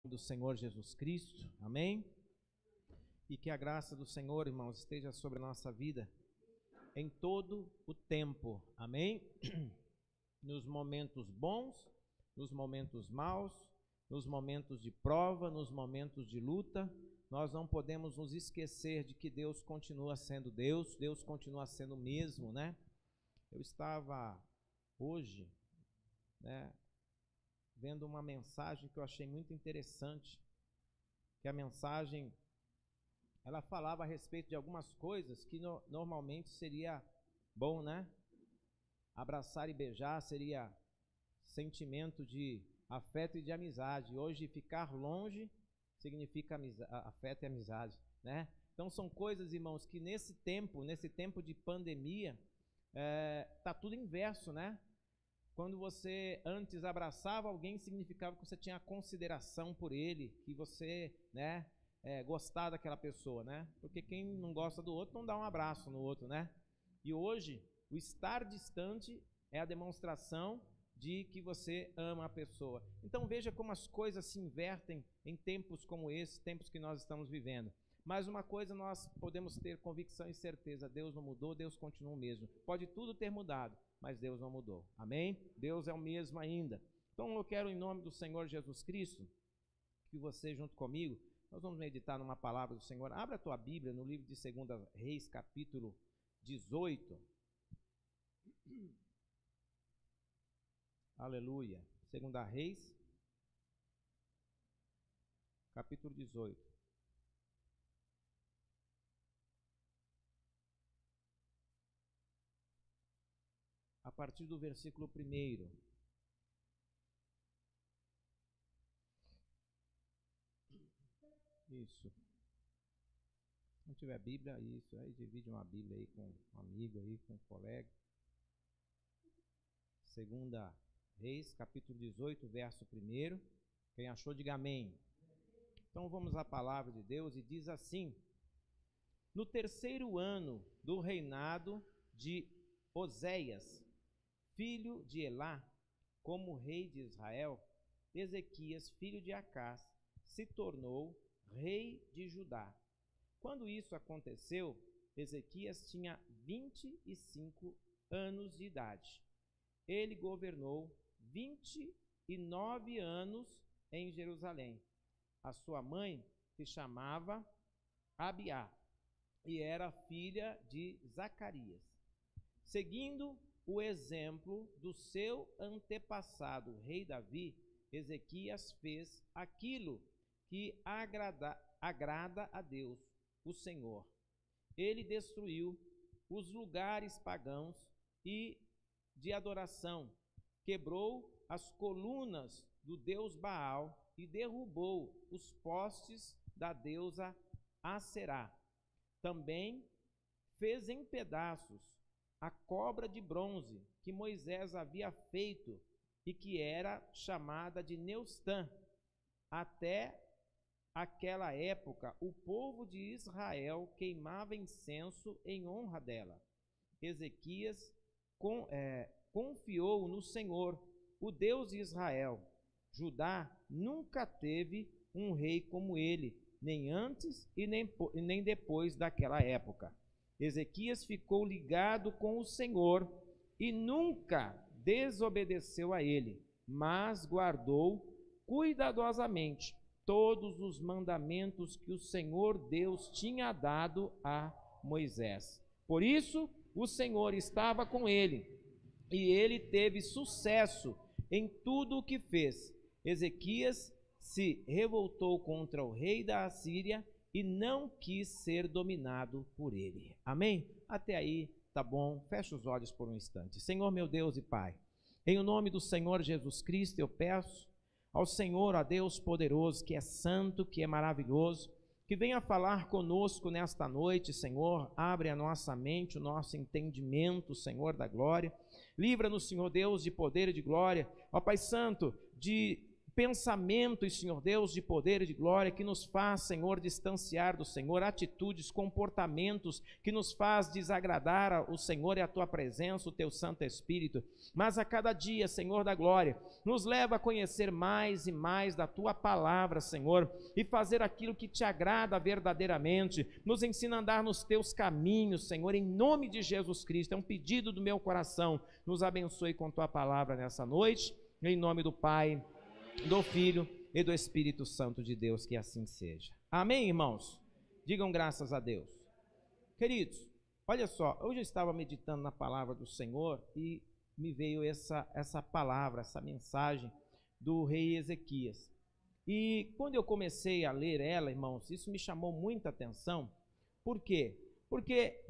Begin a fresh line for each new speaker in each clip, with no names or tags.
do Senhor Jesus Cristo, amém? E que a graça do Senhor, irmãos, esteja sobre a nossa vida em todo o tempo, amém? Nos momentos bons, nos momentos maus, nos momentos de prova, nos momentos de luta, nós não podemos nos esquecer de que Deus continua sendo Deus, Deus continua sendo o mesmo, né? Eu estava hoje, vendo uma mensagem que eu achei muito interessante, que a mensagem, ela falava a respeito de algumas coisas que normalmente seria bom, né? Abraçar e beijar seria sentimento de afeto e de amizade. Hoje, ficar longe significa afeto e amizade, né? Então, são coisas, irmãos, que nesse tempo de pandemia, tá tudo inverso, né? Quando você antes abraçava alguém, significava que você tinha consideração por ele, que você, gostava daquela pessoa, né? Porque quem não gosta do outro não dá um abraço no outro, né? E hoje, o estar distante é a demonstração de que você ama a pessoa. Então veja como as coisas se invertem em tempos como esse, tempos que nós estamos vivendo. Mas uma coisa nós podemos ter convicção e certeza: Deus não mudou, Deus continua o mesmo. Pode tudo ter mudado, mas Deus não mudou. Amém? Deus é o mesmo ainda. Então eu quero, em nome do Senhor Jesus Cristo, que você junto comigo, nós vamos meditar numa palavra do Senhor. Abra a tua Bíblia no livro de 2 Reis, capítulo 18. Aleluia. 2 Reis, capítulo 18. A partir do versículo 1. Isso. Se não tiver Bíblia, isso. Aí divide uma Bíblia aí com um amigo aí, com um colega. 2 Reis, capítulo 18, verso 1. Quem achou, diga amém. Então vamos à palavra de Deus e diz assim: no terceiro ano do reinado de Oséias, filho de Elá, como rei de Israel, Ezequias, filho de Acás, se tornou rei de Judá. Quando isso aconteceu, Ezequias tinha 25 anos de idade. Ele governou 29 anos em Jerusalém. A sua mãe se chamava Abiá e era filha de Zacarias. Seguindo o exemplo do seu antepassado, o rei Davi, Ezequias fez aquilo que agrada a Deus, o Senhor. Ele destruiu os lugares pagãos e de adoração, quebrou as colunas do deus Baal e derrubou os postes da deusa Aserá. Também fez em pedaços a cobra de bronze que Moisés havia feito e que era chamada de Neustã. Até aquela época, o povo de Israel queimava incenso em honra dela. Ezequias confiou no Senhor, o Deus de Israel. Judá nunca teve um rei como ele, nem antes e nem depois daquela época. Ezequias ficou ligado com o Senhor e nunca desobedeceu a ele, mas guardou cuidadosamente todos os mandamentos que o Senhor Deus tinha dado a Moisés. Por isso, o Senhor estava com ele e ele teve sucesso em tudo o que fez. Ezequias se revoltou contra o rei da Assíria e não quis ser dominado por ele. Amém? Até aí, tá bom? Fecha os olhos por um instante. Senhor, meu Deus e Pai, em nome do Senhor Jesus Cristo, eu peço ao Senhor, a Deus poderoso, que é santo, que é maravilhoso, que venha falar conosco nesta noite, Senhor. Abre a nossa mente, o nosso entendimento, Senhor da glória. Livra-nos, Senhor Deus, de poder e de glória. Ó Pai Santo, de pensamentos, Senhor Deus, de poder e de glória, que nos faz, Senhor, distanciar do Senhor, atitudes, comportamentos que nos faz desagradar o Senhor e a Tua presença, o Teu Santo Espírito. Mas a cada dia, Senhor da glória, nos leva a conhecer mais e mais da Tua palavra, Senhor, e fazer aquilo que Te agrada verdadeiramente. Nos ensina a andar nos Teus caminhos, Senhor, em nome de Jesus Cristo. É um pedido do meu coração. Nos abençoe com Tua palavra nessa noite, em nome do Pai, do Filho e do Espírito Santo de Deus, que assim seja. Amém, irmãos? Digam graças a Deus. Queridos, olha só, hoje eu estava meditando na palavra do Senhor e me veio essa palavra, essa mensagem do rei Ezequias. E quando eu comecei a ler ela, irmãos, isso me chamou muita atenção. Por quê? Porque,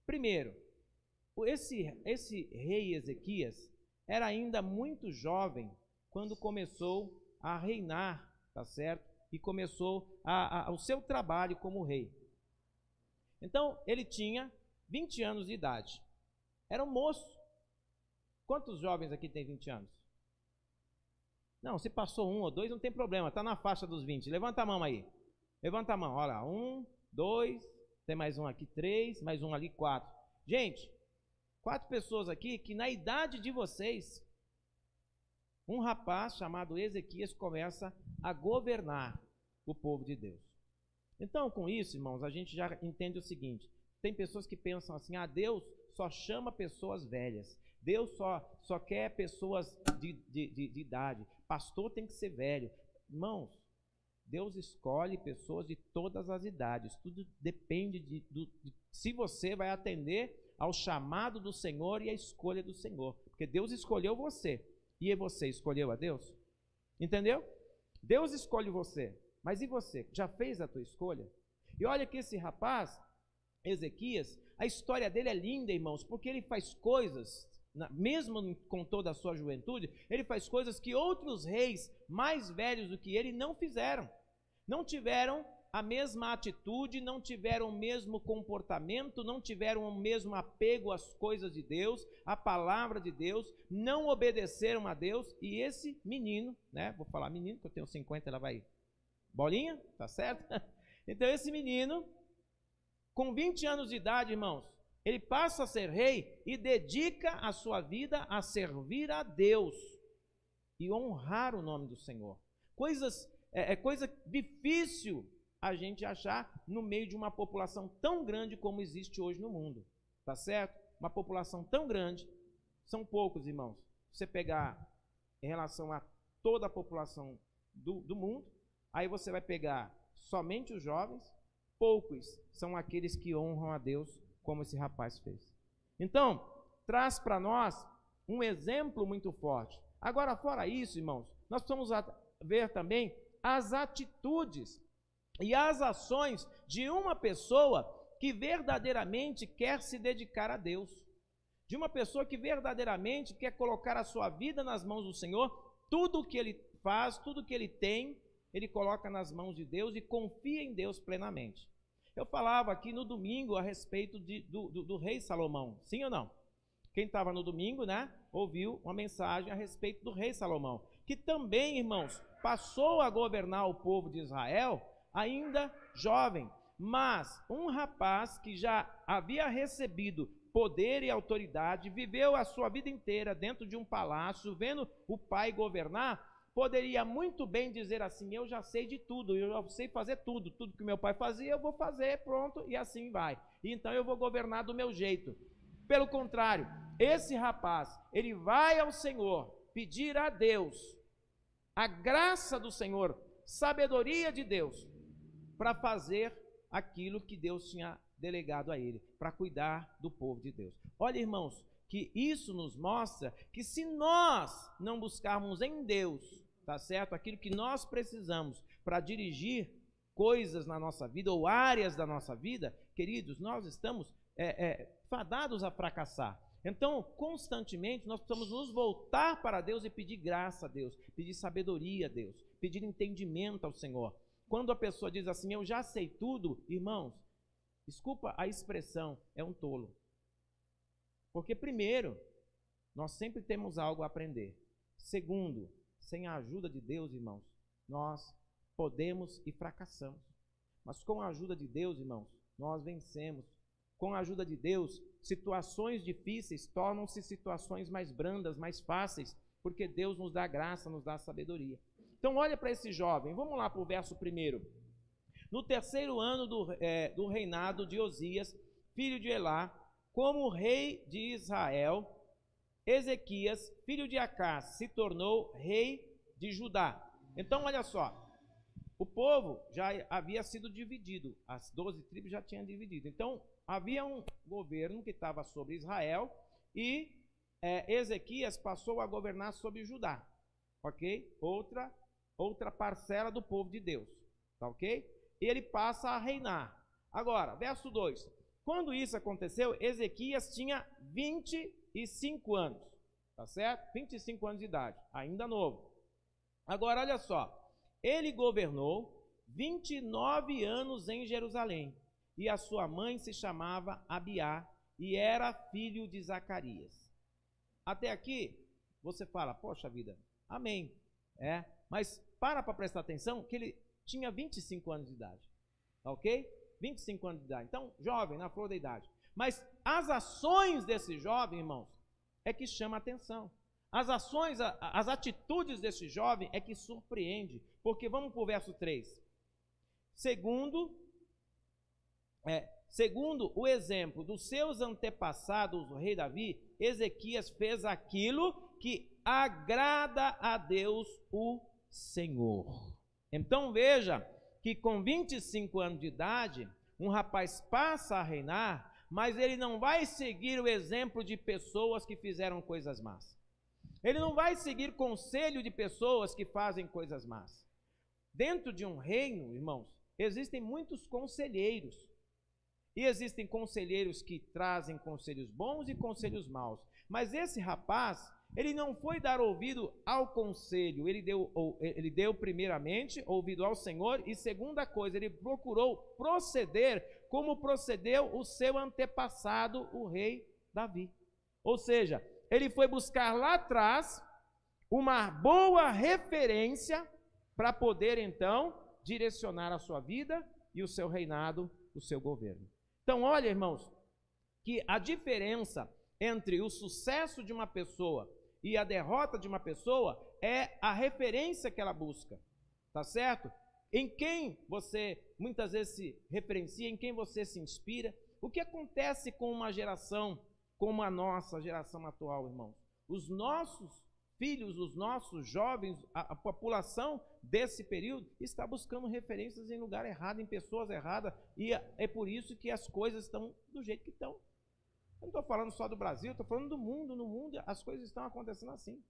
primeiro, esse rei Ezequias era ainda muito jovem quando começou a reinar, tá certo? E começou o seu trabalho como rei. Então, ele tinha 20 anos de idade. Era um moço. Quantos jovens aqui têm 20 anos? Não, se passou 1 ou 2, não tem problema, está na faixa dos 20. Levanta a mão aí. Levanta a mão, olha lá. 1, 2, tem mais um aqui, 3, mais um ali, 4. Gente, 4 pessoas aqui que na idade de vocês, um rapaz chamado Ezequias começa a governar o povo de Deus. Então, com isso, irmãos, a gente já entende o seguinte: tem pessoas que pensam assim, Deus só chama pessoas velhas, Deus só quer pessoas de idade, pastor tem que ser velho. Irmãos, Deus escolhe pessoas de todas as idades, tudo depende de se você vai atender ao chamado do Senhor e à escolha do Senhor, porque Deus escolheu você. E você escolheu a Deus? Entendeu? Deus escolhe você. Mas e você? Já fez a tua escolha? E olha que esse rapaz, Ezequias, a história dele é linda, irmãos, porque ele faz coisas, mesmo com toda a sua juventude, ele faz coisas que outros reis mais velhos do que ele não fizeram. Não tiveram a mesma atitude, não tiveram o mesmo comportamento, não tiveram o mesmo apego às coisas de Deus, à palavra de Deus, não obedeceram a Deus. E esse menino, né, vou falar menino, porque eu tenho 50, ela vai, bolinha, tá certo? Então esse menino, com 20 anos de idade, irmãos, ele passa a ser rei e dedica a sua vida a servir a Deus e honrar o nome do Senhor. Coisa difícil a gente achar no meio de uma população tão grande como existe hoje no mundo, tá certo? Uma população tão grande, são poucos, irmãos. Se você pegar em relação a toda a população do mundo, aí você vai pegar somente os jovens, poucos são aqueles que honram a Deus, como esse rapaz fez. Então, traz para nós um exemplo muito forte. Agora, fora isso, irmãos, nós precisamos ver também as atitudes e as ações de uma pessoa que verdadeiramente quer se dedicar a Deus, de uma pessoa que verdadeiramente quer colocar a sua vida nas mãos do Senhor. Tudo o que ele faz, tudo o que ele tem, ele coloca nas mãos de Deus e confia em Deus plenamente. Eu falava aqui no domingo a respeito do rei Salomão, sim ou não? Quem estava no domingo, né, ouviu uma mensagem a respeito do rei Salomão, que também, irmãos, passou a governar o povo de Israel ainda jovem, mas um rapaz que já havia recebido poder e autoridade, viveu a sua vida inteira dentro de um palácio, vendo o pai governar, poderia muito bem dizer assim: eu já sei de tudo, eu já sei fazer tudo que meu pai fazia, eu vou fazer, pronto, e assim vai. Então eu vou governar do meu jeito. Pelo contrário, esse rapaz, ele vai ao Senhor pedir a Deus a graça do Senhor, sabedoria de Deus, para fazer aquilo que Deus tinha delegado a ele, para cuidar do povo de Deus. Olha, irmãos, que isso nos mostra que se nós não buscarmos em Deus, tá certo, aquilo que nós precisamos para dirigir coisas na nossa vida ou áreas da nossa vida, queridos, nós estamos fadados a fracassar. Então, constantemente, nós precisamos nos voltar para Deus e pedir graça a Deus, pedir sabedoria a Deus, pedir entendimento ao Senhor. Quando a pessoa diz assim: eu já sei tudo, irmãos, desculpa a expressão, é um tolo. Porque primeiro, nós sempre temos algo a aprender. Segundo, sem a ajuda de Deus, irmãos, nós podemos e fracassamos. Mas com a ajuda de Deus, irmãos, nós vencemos. Com a ajuda de Deus, situações difíceis tornam-se situações mais brandas, mais fáceis, porque Deus nos dá graça, nos dá sabedoria. Então olha para esse jovem, vamos lá para o verso 1. No 3º ano do reinado de Osias, filho de Elá, como rei de Israel, Ezequias, filho de Acás, se tornou rei de Judá. Então olha só, o povo já havia sido dividido, as 12 tribos já tinham dividido. Então havia um governo que estava sobre Israel e Ezequias passou a governar sobre Judá, ok? Outra parcela do povo de Deus, tá ok? E ele passa a reinar. Agora, verso 2. Quando isso aconteceu, Ezequias tinha 25 anos, tá certo? 25 anos de idade, ainda novo. Agora, olha só, ele governou 29 anos em Jerusalém, e a sua mãe se chamava Abiá, e era filho de Zacarias. Até aqui, você fala, poxa vida, amém. Mas para prestar atenção que ele tinha 25 anos de idade, ok? 25 anos de idade, então jovem, na flor da idade. Mas as ações desse jovem, irmãos, é que chama a atenção. As ações, as atitudes desse jovem é que surpreende, porque vamos para o verso 3. Segundo o exemplo dos seus antepassados, o rei Davi, Ezequias fez aquilo que agrada a Deus, o Senhor. Então veja que com 25 anos de idade, um rapaz passa a reinar, mas ele não vai seguir o exemplo de pessoas que fizeram coisas más. Ele não vai seguir conselho de pessoas que fazem coisas más. Dentro de um reino, irmãos, existem muitos conselheiros. E existem conselheiros que trazem conselhos bons e conselhos maus. Mas esse rapaz, ele não foi dar ouvido ao conselho, ele deu primeiramente ouvido ao Senhor, e segunda coisa, ele procurou proceder como procedeu o seu antepassado, o rei Davi. Ou seja, ele foi buscar lá atrás uma boa referência para poder então direcionar a sua vida e o seu reinado, o seu governo. Então olha, irmãos, que a diferença entre o sucesso de uma pessoa e a derrota de uma pessoa é a referência que ela busca, tá certo? Em quem você muitas vezes se referencia, em quem você se inspira. O que acontece com uma geração como a nossa geração atual, irmãos? Os nossos filhos, os nossos jovens, a população desse período está buscando referências em lugar errado, em pessoas erradas, e é por isso que as coisas estão do jeito que estão. Eu não estou falando só do Brasil, estou falando do mundo. No mundo as coisas estão acontecendo assim.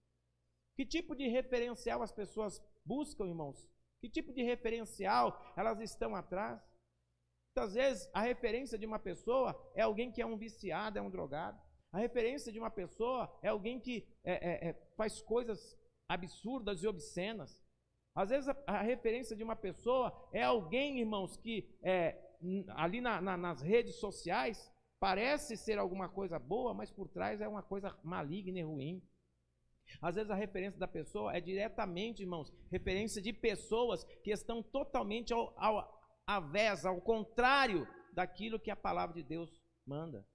Que tipo de referencial as pessoas buscam, irmãos? Que tipo de referencial elas estão atrás? Muitas vezes a referência de uma pessoa é alguém que é um viciado, é um drogado. A referência de uma pessoa é alguém que faz coisas absurdas e obscenas. Às vezes a referência de uma pessoa é alguém, irmãos, que ali nas redes sociais parece ser alguma coisa boa, mas por trás é uma coisa maligna e ruim. Às vezes a referência da pessoa é diretamente, irmãos, referência de pessoas que estão totalmente ao contrário daquilo que a palavra de Deus manda.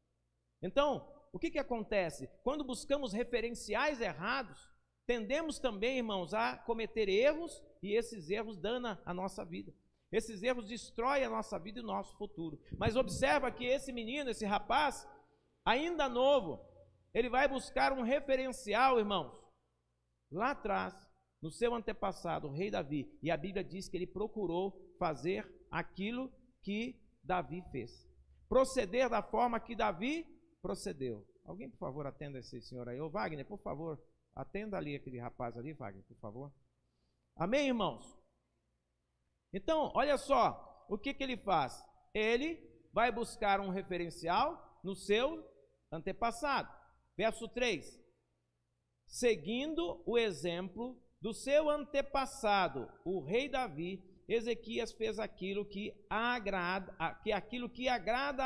Então, o que acontece? Quando buscamos referenciais errados, tendemos também, irmãos, a cometer erros, e esses erros danam a nossa vida. Esses erros destroem a nossa vida e o nosso futuro. Mas observa que esse menino, esse rapaz, ainda novo, ele vai buscar um referencial, irmãos, lá atrás, no seu antepassado, o rei Davi. E a Bíblia diz que ele procurou fazer aquilo que Davi fez. Proceder da forma que Davi procedeu. Alguém, por favor, atenda esse senhor aí. Ô Wagner, por favor, atenda ali aquele rapaz ali, Wagner, por favor. Amém, irmãos? Então, olha só, o que ele faz? Ele vai buscar um referencial no seu antepassado. Verso 3. Seguindo o exemplo do seu antepassado, o rei Davi, Ezequias fez aquilo que agrada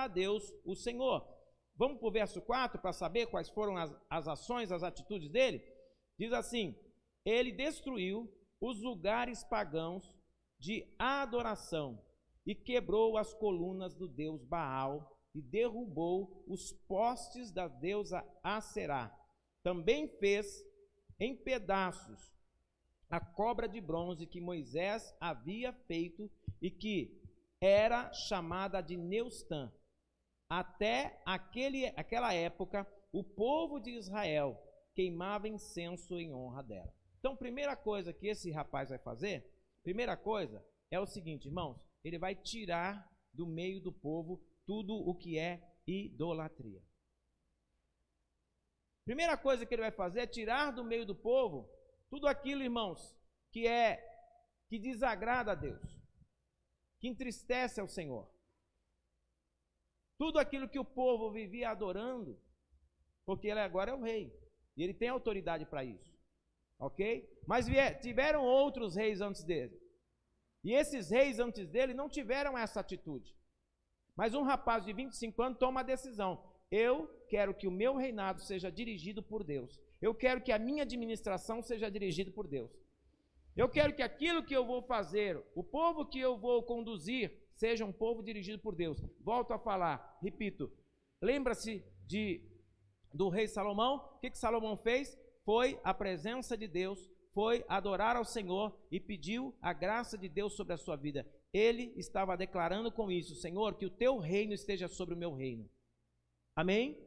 a Deus, o Senhor. Vamos para o verso 4 para saber quais foram as ações, as atitudes dele? Diz assim: ele destruiu os lugares pagãos de adoração e quebrou as colunas do deus Baal e derrubou os postes da deusa Aserá. Também fez em pedaços a cobra de bronze que Moisés havia feito e que era chamada de Neustã. Até aquela época, o povo de Israel queimava incenso em honra dela. Então, primeira coisa que esse rapaz vai fazer, primeira coisa é o seguinte, irmãos, ele vai tirar do meio do povo tudo o que é idolatria. Primeira coisa que ele vai fazer é tirar do meio do povo tudo aquilo, irmãos, que desagrada a Deus, que entristece ao Senhor. Tudo aquilo que o povo vivia adorando, porque ele agora é o rei, e ele tem autoridade para isso, ok? Mas tiveram outros reis antes dele, e esses reis antes dele não tiveram essa atitude. Mas um rapaz de 25 anos toma a decisão: eu quero que o meu reinado seja dirigido por Deus, eu quero que a minha administração seja dirigida por Deus, eu quero que aquilo que eu vou fazer, o povo que eu vou conduzir, seja um povo dirigido por Deus. Volto a falar, repito, lembra-se do rei Salomão? O que Salomão fez? Foi a presença de Deus, foi adorar ao Senhor e pediu a graça de Deus sobre a sua vida. Ele estava declarando com isso: Senhor, que o teu reino esteja sobre o meu reino. Amém?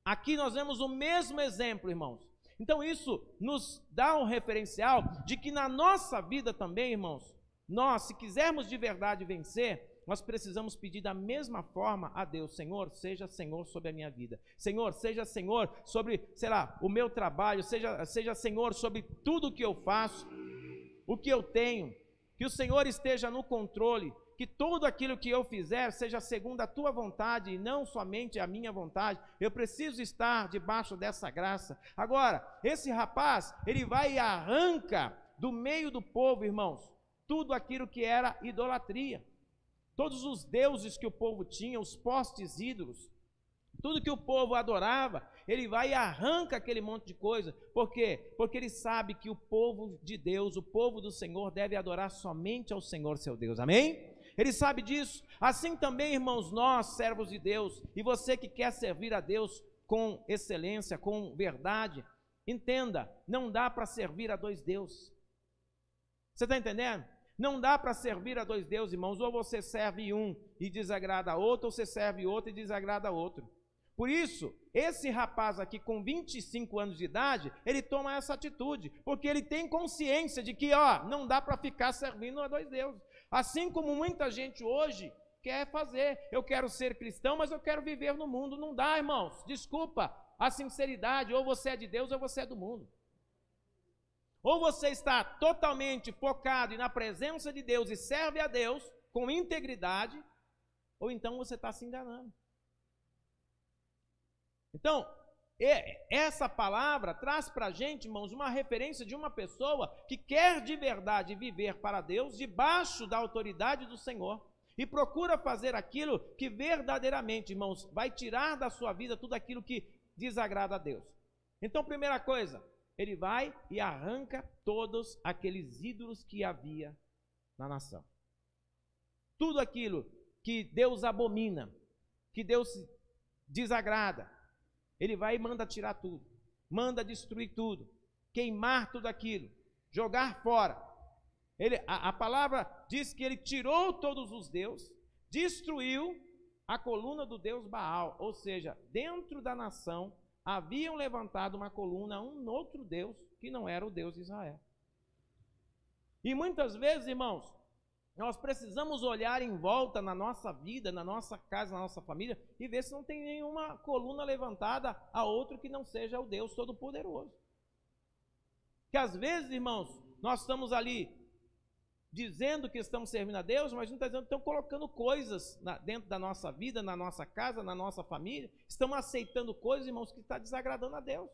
Aqui nós vemos o mesmo exemplo, irmãos. Então isso nos dá um referencial de que na nossa vida também, irmãos, nós, se quisermos de verdade vencer, nós precisamos pedir da mesma forma a Deus: Senhor, seja Senhor sobre a minha vida. Senhor, seja Senhor sobre, o meu trabalho. Seja Senhor sobre tudo o que eu faço, o que eu tenho. Que o Senhor esteja no controle. Que tudo aquilo que eu fizer seja segundo a tua vontade e não somente a minha vontade. Eu preciso estar debaixo dessa graça. Agora, esse rapaz, ele vai e arranca do meio do povo, irmãos, tudo aquilo que era idolatria. Todos os deuses que o povo tinha, os postes ídolos, tudo que o povo adorava, ele vai e arranca aquele monte de coisa. Por quê? Porque ele sabe que o povo de Deus, o povo do Senhor, deve adorar somente ao Senhor seu Deus. Amém? Ele sabe disso. Assim também, irmãos, nós, servos de Deus, e você que quer servir a Deus com excelência, com verdade, entenda, não dá para servir a dois deuses. Você está entendendo? Não dá para servir a dois deuses, irmãos. Ou você serve um e desagrada a outro, ou você serve outro e desagrada a outro. Por isso, esse rapaz aqui com 25 anos de idade, ele toma essa atitude, porque ele tem consciência de que, não dá para ficar servindo a dois deuses. Assim como muita gente hoje quer fazer. Eu quero ser cristão, mas eu quero viver no mundo. Não dá, irmãos. Desculpa a sinceridade. Ou você é de Deus ou você é do mundo. Ou você está totalmente focado na presença de Deus e serve a Deus com integridade, ou então você está se enganando. Então, essa palavra traz para a gente, irmãos, uma referência de uma pessoa que quer de verdade viver para Deus, debaixo da autoridade do Senhor, e procura fazer aquilo que verdadeiramente, irmãos, vai tirar da sua vida tudo aquilo que desagrada a Deus. Então, primeira coisa, ele vai e arranca todos aqueles ídolos que havia na nação. Tudo aquilo que Deus abomina, que Deus desagrada, ele vai e manda tirar tudo, manda destruir tudo, queimar tudo aquilo, jogar fora. A palavra diz que ele tirou todos os deuses, destruiu a coluna do deus Baal, ou seja, dentro da nação haviam levantado uma coluna a um outro Deus que não era o Deus de Israel. E muitas vezes, irmãos, nós precisamos olhar em volta na nossa vida, na nossa casa, na nossa família, e ver se não tem nenhuma coluna levantada a outro que não seja o Deus Todo-Poderoso. Que às vezes, irmãos, nós estamos ali dizendo que estamos servindo a Deus, mas não estamos colocando coisas dentro da nossa vida, na nossa casa, na nossa família. Estamos aceitando coisas, irmãos, que estão desagradando a Deus.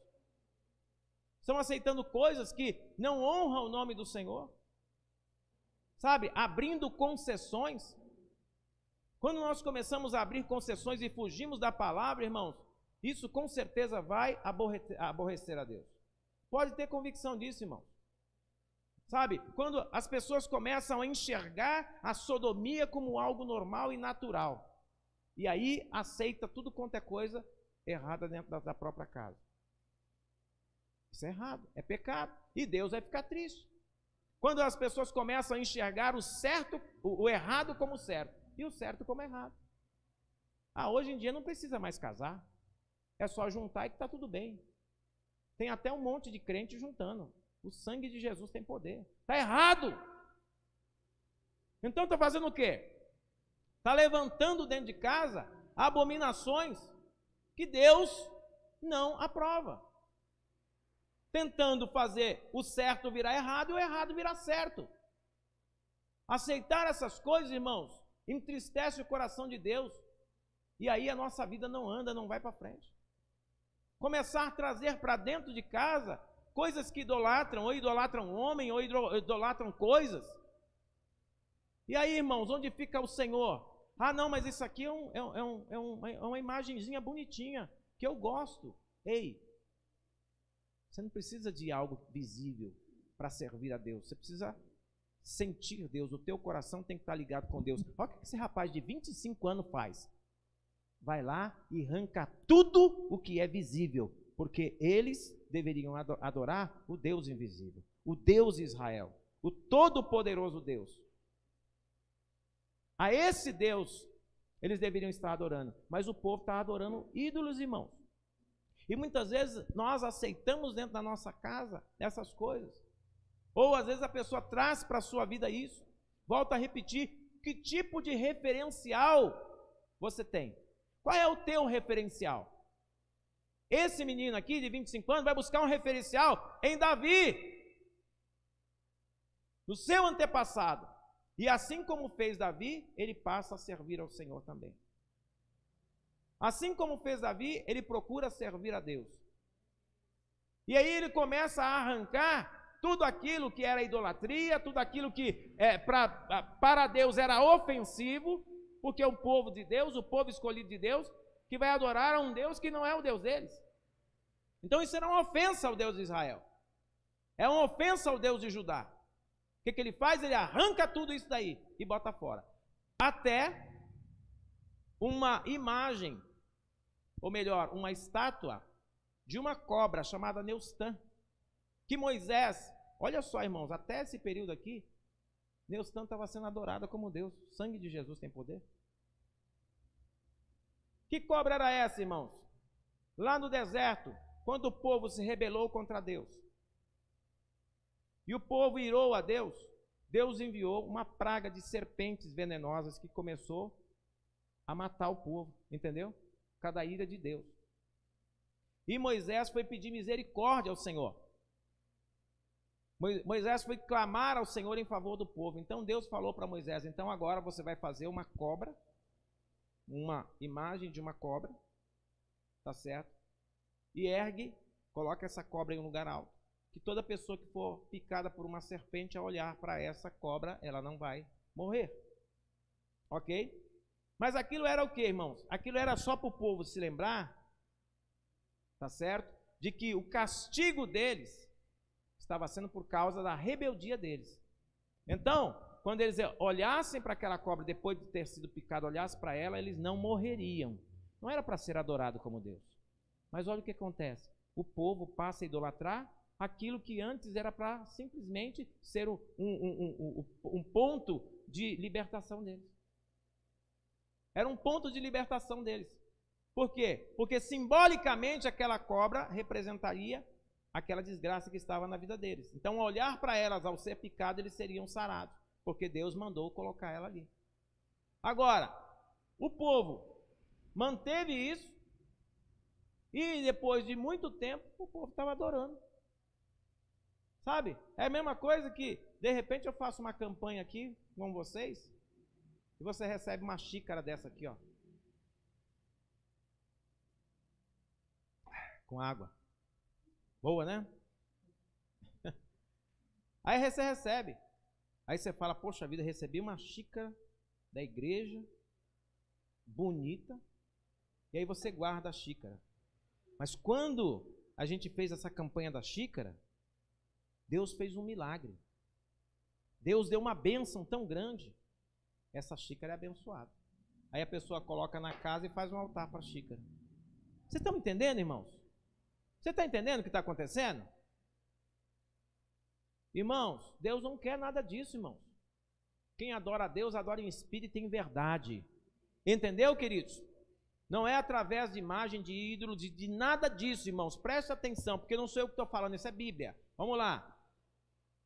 Estamos aceitando coisas que não honram o nome do Senhor. Sabe, abrindo concessões. Quando nós começamos a abrir concessões e fugimos da palavra, irmãos, isso com certeza vai aborrecer a Deus. Pode ter convicção disso, irmãos. Sabe? Quando as pessoas começam a enxergar a sodomia como algo normal e natural. E aí aceita tudo quanto é coisa errada dentro da própria casa. Isso é errado, é pecado. E Deus vai ficar triste. Quando as pessoas começam a enxergar o certo, o errado como certo e o certo como errado. Hoje em dia não precisa mais casar. É só juntar e que está tudo bem. Tem até um monte de crente juntando. O sangue de Jesus tem poder. Está errado. Então está fazendo o quê? Está levantando dentro de casa abominações que Deus não aprova. Tentando fazer o certo virar errado e o errado virar certo. Aceitar essas coisas, irmãos, entristece o coração de Deus. E aí a nossa vida não anda, não vai para frente. Começar a trazer para dentro de casa coisas que idolatram, ou idolatram homem, ou idolatram coisas. E aí, irmãos, onde fica o Senhor? Não, mas isso aqui é uma imagenzinha bonitinha, que eu gosto. Ei, você não precisa de algo visível para servir a Deus. Você precisa sentir Deus. O teu coração tem que estar ligado com Deus. Olha o que esse rapaz de 25 anos faz. Vai lá e arranca tudo o que é visível, porque eles deveriam adorar o Deus invisível, o Deus Israel, o todo-poderoso Deus. A esse Deus eles deveriam estar adorando, mas o povo está adorando ídolos, irmãos. E muitas vezes nós aceitamos dentro da nossa casa essas coisas. Ou às vezes a pessoa traz para a sua vida isso. Volto a repetir, que tipo de referencial você tem? Qual é o teu referencial? Esse menino aqui de 25 anos vai buscar um referencial em Davi, no seu antepassado. E assim como fez Davi, ele passa a servir ao Senhor também. Assim como fez Davi, ele procura servir a Deus. E aí ele começa a arrancar tudo aquilo que era idolatria, tudo aquilo que para Deus era ofensivo, porque é o povo de Deus, o povo escolhido de Deus, que vai adorar a um Deus que não é o Deus deles. Então isso era uma ofensa ao Deus de Israel. É uma ofensa ao Deus de Judá. O que ele faz? Ele arranca tudo isso daí e bota fora. Até uma imagem, ou melhor, uma estátua de uma cobra chamada Neustã, que Moisés, olha só, irmãos, até esse período aqui, Neustã estava sendo adorada como Deus. O sangue de Jesus tem poder. Que cobra era essa, irmãos? Lá no deserto, quando o povo se rebelou contra Deus, e o povo irou a Deus, Deus enviou uma praga de serpentes venenosas que começou a matar o povo, entendeu? Cada ira de Deus. E Moisés foi pedir misericórdia ao Senhor. Moisés foi clamar ao Senhor em favor do povo. Então Deus falou para Moisés, então agora você vai fazer uma cobra, uma imagem de uma cobra, tá certo? E ergue, coloca essa cobra em um lugar alto, que toda pessoa que for picada por uma serpente, ao olhar para essa cobra, ela não vai morrer. Ok? Mas aquilo era o que, irmãos? Aquilo era só para o povo se lembrar, tá certo? De que o castigo deles estava sendo por causa da rebeldia deles. Então, quando eles olhassem para aquela cobra, depois de ter sido picado, olhassem para ela, eles não morreriam. Não era para ser adorado como Deus. Mas olha o que acontece. O povo passa a idolatrar aquilo que antes era para simplesmente ser um ponto de libertação deles. Era um ponto de libertação deles. Por quê? Porque simbolicamente aquela cobra representaria aquela desgraça que estava na vida deles. Então, ao olhar para elas, ao ser picado, eles seriam sarados, porque Deus mandou colocar ela ali. Agora, o povo manteve isso, e depois de muito tempo, o povo estava adorando. Sabe? É a mesma coisa que, de repente, eu faço uma campanha aqui com vocês, e você recebe uma xícara dessa aqui, ó, com água. Boa, né? Aí você recebe. Aí você fala, poxa vida, recebi uma xícara da igreja, bonita, e aí você guarda a xícara. Mas quando a gente fez essa campanha da xícara, Deus fez um milagre. Deus deu uma bênção tão grande, essa xícara é abençoada. Aí a pessoa coloca na casa e faz um altar para a xícara. Vocês estão entendendo, irmãos? Você está entendendo o que está acontecendo? Irmãos, Deus não quer nada disso, irmãos. Quem adora a Deus, adora em espírito e em verdade. Entendeu, queridos? Não é através de imagem, de ídolo, de nada disso, irmãos. Presta atenção, porque não sou eu que estou falando, isso é Bíblia. Vamos lá.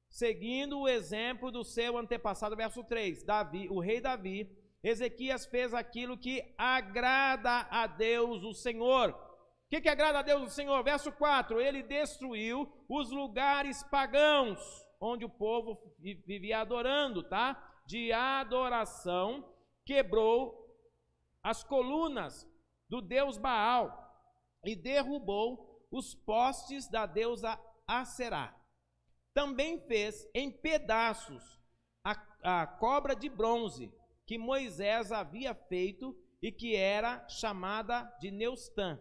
Seguindo o exemplo do seu antepassado, verso 3, Davi, o rei Davi, Ezequias fez aquilo que agrada a Deus o Senhor. O que agrada a Deus o Senhor? Verso 4, ele destruiu os lugares pagãos, onde o povo vivia adorando, tá? De adoração, quebrou as colunas do deus Baal e derrubou os postes da deusa Aserá. Também fez em pedaços a cobra de bronze que Moisés havia feito e que era chamada de Neustã.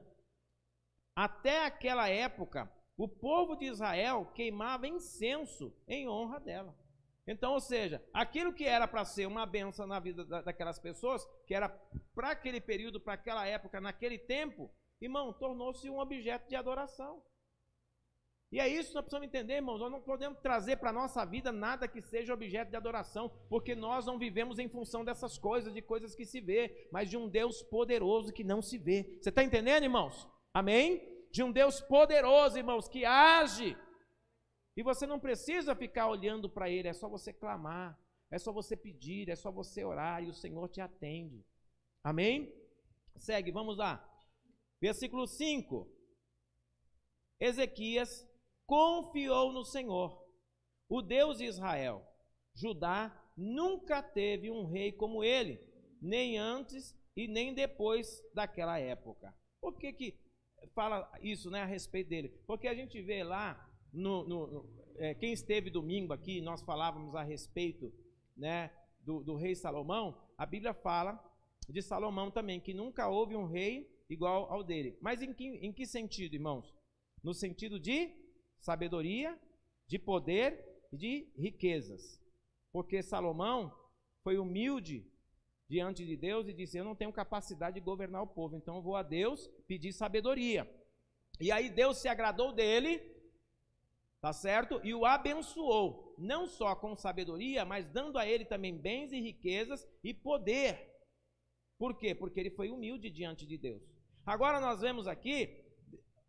Até aquela época, o povo de Israel queimava incenso em honra dela. Então, ou seja, aquilo que era para ser uma bênção na vida daquelas pessoas, que era para aquele período, para aquela época, naquele tempo, irmão, tornou-se um objeto de adoração. E é isso que nós precisamos entender, irmãos. Nós não podemos trazer para a nossa vida nada que seja objeto de adoração, porque nós não vivemos em função dessas coisas, de coisas que se vê, mas de um Deus poderoso que não se vê. Você está entendendo, irmãos? Amém? De um Deus poderoso, irmãos, que age. E você não precisa ficar olhando para Ele, é só você clamar, é só você pedir, é só você orar e o Senhor te atende. Amém? Segue, vamos lá. Versículo 5. Ezequias confiou no Senhor, o Deus de Israel. Judá nunca teve um rei como ele, nem antes e nem depois daquela época. Por que fala isso, né, a respeito dele? Porque a gente vê lá, quem esteve domingo aqui, nós falávamos a respeito, né, do rei Salomão. A Bíblia fala de Salomão também, que nunca houve um rei igual ao dele. Mas em que sentido, irmãos? No sentido de sabedoria, de poder e de riquezas. Porque Salomão foi humilde diante de Deus e disse: eu não tenho capacidade de governar o povo, então eu vou a Deus pedir sabedoria. E aí Deus se agradou dele, tá certo? E o abençoou, não só com sabedoria, mas dando a ele também bens e riquezas e poder. Por quê? Porque ele foi humilde diante de Deus. Agora nós vemos aqui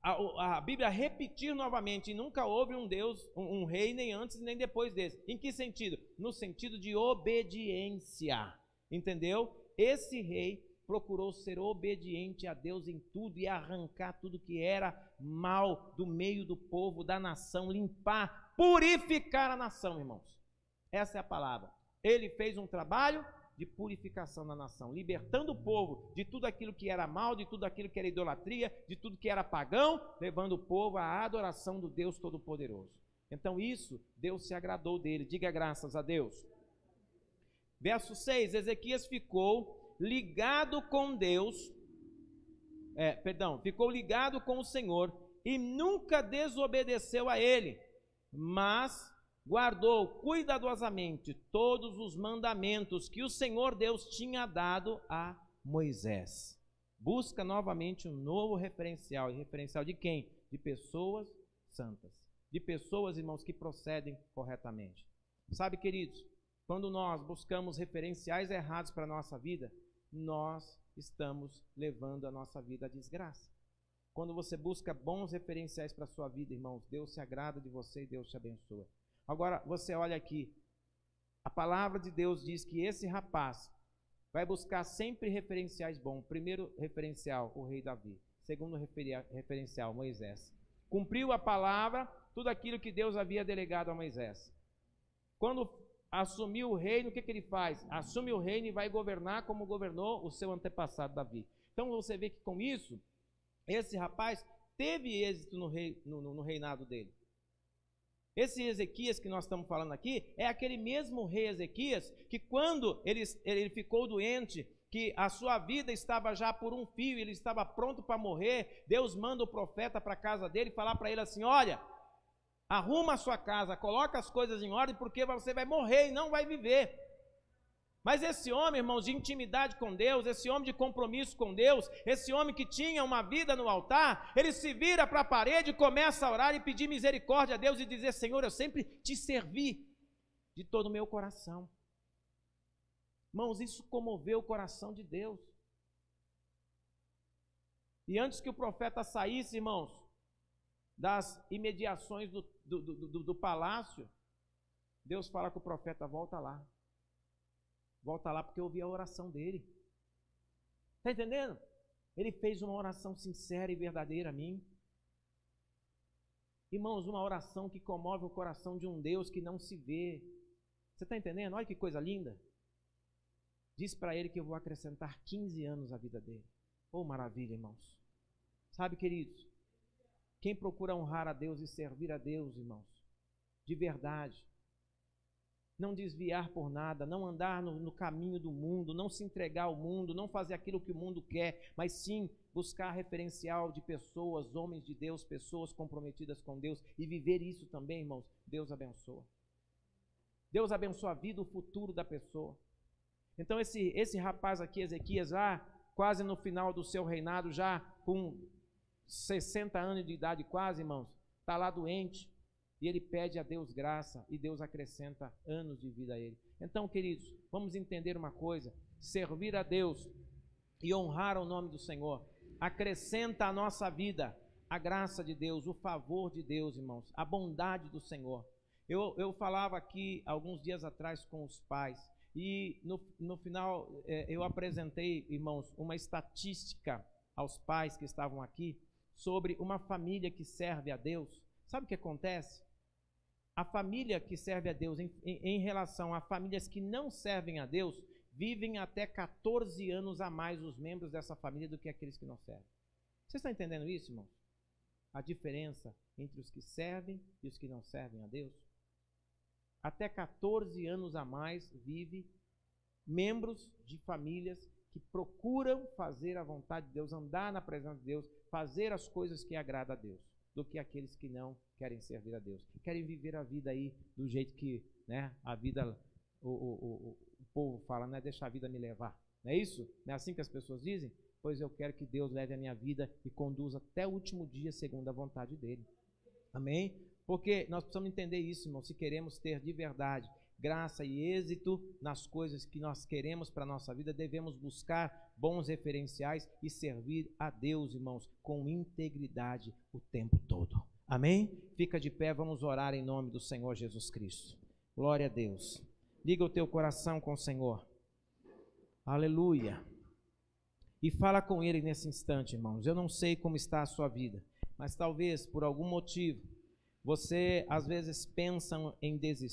a Bíblia repetir novamente: nunca houve um Deus, um rei, nem antes nem depois desse. Em que sentido? No sentido de obediência, entendeu? Esse rei procurou ser obediente a Deus em tudo e arrancar tudo que era mal do meio do povo, da nação, limpar, purificar a nação, irmãos. Essa é a palavra. Ele fez um trabalho de purificação na nação, libertando o povo de tudo aquilo que era mal, de tudo aquilo que era idolatria, de tudo que era pagão, levando o povo à adoração do Deus Todo-Poderoso. Então isso, Deus se agradou dele. Diga graças a Deus. Verso 6, Ezequias ficou ligado com Deus, ficou ligado com o Senhor e nunca desobedeceu a ele, mas guardou cuidadosamente todos os mandamentos que o Senhor Deus tinha dado a Moisés. Busca novamente um novo referencial. E referencial de quem? De pessoas santas. De pessoas, irmãos, que procedem corretamente. Sabe, queridos, quando nós buscamos referenciais errados para a nossa vida, nós estamos levando a nossa vida à desgraça. Quando você busca bons referenciais para a sua vida, irmãos, Deus se agrada de você e Deus te abençoa. Agora, você olha aqui, a palavra de Deus diz que esse rapaz vai buscar sempre referenciais bons. Primeiro referencial, o rei Davi. Segundo referencial, Moisés. Cumpriu a palavra, tudo aquilo que Deus havia delegado a Moisés. Quando assumiu o reino, o que ele faz? Assume o reino e vai governar como governou o seu antepassado Davi. Então você vê que com isso, esse rapaz teve êxito no reinado dele. Esse Ezequias que nós estamos falando aqui é aquele mesmo rei Ezequias que quando ele ficou doente, que a sua vida estava já por um fio, ele estava pronto para morrer, Deus manda o profeta para a casa dele falar para ele assim: olha, Arruma a sua casa, coloca as coisas em ordem, porque você vai morrer e não vai viver. Mas esse homem, irmãos, de intimidade com Deus, esse homem de compromisso com Deus, esse homem que tinha uma vida no altar, ele se vira para a parede e começa a orar e pedir misericórdia a Deus e dizer: Senhor, eu sempre te servi de todo o meu coração. Irmãos, isso comoveu o coração de Deus. E antes que o profeta saísse, irmãos, das imediações do palácio, Deus fala com o profeta: volta lá. Volta lá, porque eu ouvi a oração dele. Está entendendo? Ele fez uma oração sincera e verdadeira a mim. Irmãos, uma oração que comove o coração de um Deus que não se vê. Você está entendendo? Olha que coisa linda. Diz para ele que eu vou acrescentar 15 anos à vida dele. Oh, maravilha, irmãos. Sabe, queridos, quem procura honrar a Deus e servir a Deus, irmãos, de verdade, não desviar por nada, não andar no caminho do mundo, não se entregar ao mundo, não fazer aquilo que o mundo quer, mas sim buscar referencial de pessoas, homens de Deus, pessoas comprometidas com Deus, e viver isso também, irmãos, Deus abençoa. Deus abençoa a vida, o futuro da pessoa. Então esse rapaz aqui, Ezequias, lá, quase no final do seu reinado, já com 60 anos de idade quase, irmãos, está lá doente. E ele pede a Deus graça e Deus acrescenta anos de vida a ele. Então, queridos, vamos entender uma coisa: servir a Deus e honrar o nome do Senhor acrescenta à nossa vida a graça de Deus, o favor de Deus, irmãos, a bondade do Senhor. Eu falava aqui alguns dias atrás com os pais e no final eu apresentei, irmãos, uma estatística aos pais que estavam aqui sobre uma família que serve a Deus. Sabe o que acontece? A família que serve a Deus em relação a famílias que não servem a Deus, vivem até 14 anos a mais os membros dessa família do que aqueles que não servem. Vocês estão entendendo isso, irmãos? A diferença entre os que servem e os que não servem a Deus? Até 14 anos a mais vive membros de famílias que procuram fazer a vontade de Deus, andar na presença de Deus, fazer as coisas que agradam a Deus, do que aqueles que não querem servir a Deus, que querem viver a vida aí do jeito que, né, a vida, o povo fala, né, deixa a vida me levar. Não é isso? Não é assim que as pessoas dizem? Pois eu quero que Deus leve a minha vida e conduza até o último dia segundo a vontade dele. Amém? Porque nós precisamos entender isso, irmão, se queremos ter de verdade graça e êxito nas coisas que nós queremos para a nossa vida, devemos buscar bons referenciais e servir a Deus, irmãos, com integridade o tempo todo. Amém? Fica de pé, vamos orar em nome do Senhor Jesus Cristo. Glória a Deus. Liga o teu coração com o Senhor. Aleluia. E fala com Ele nesse instante, irmãos. Eu não sei como está a sua vida, mas talvez por algum motivo você às vezes pensa em desistir.